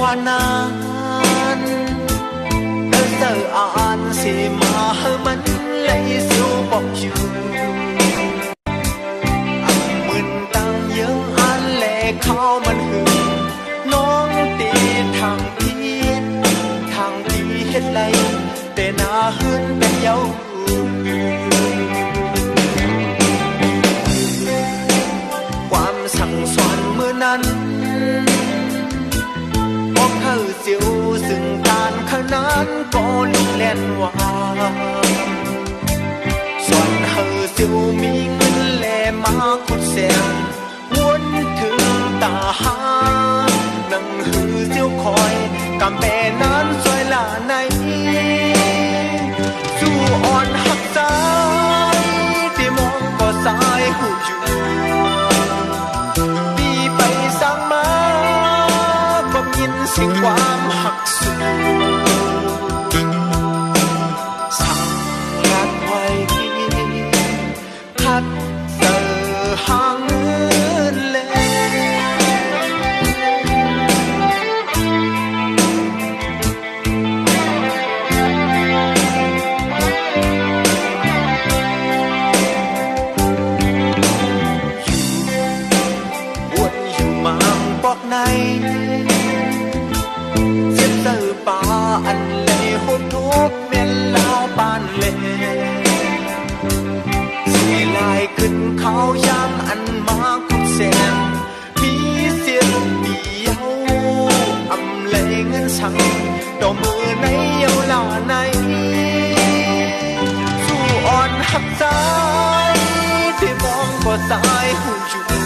qua nan nơi giờ an xì mà hơ mẫn lấy siêu bọc chiều ăn mừng tăng những an lệ khao mẫn hươngน้องตีทางที่เฮ็ดไรแต่หน้าหืนเป็นเย้าความสั่งสอนเมื่อนั้นบอกเธอเสียวซึ่งการขนานก็ลุกเล่นว่าส่วนเธอเสียวมีเงินแลมาขุดแสงวนถึงตาหานังหือเสียวคอยกำแบนั้นซอยลาในสู้อ่อนหักใจที่มองก็สายหูอยู่ปีไปสร้างมาก็ยินเสียงความหักสูสั่งรัดไว้คัดเจอห่างเงินแลในเสียเตอป่าอันเล่หดทุกเม่นลาวปานเล่สีลายขึ้นเขายามอันมาคุดแสงมีเสียงเดียวอำเล่เงินสั่งต่อมือในเยาลาในสู้อ่อนหักใจที่มองก็สายหูอยู่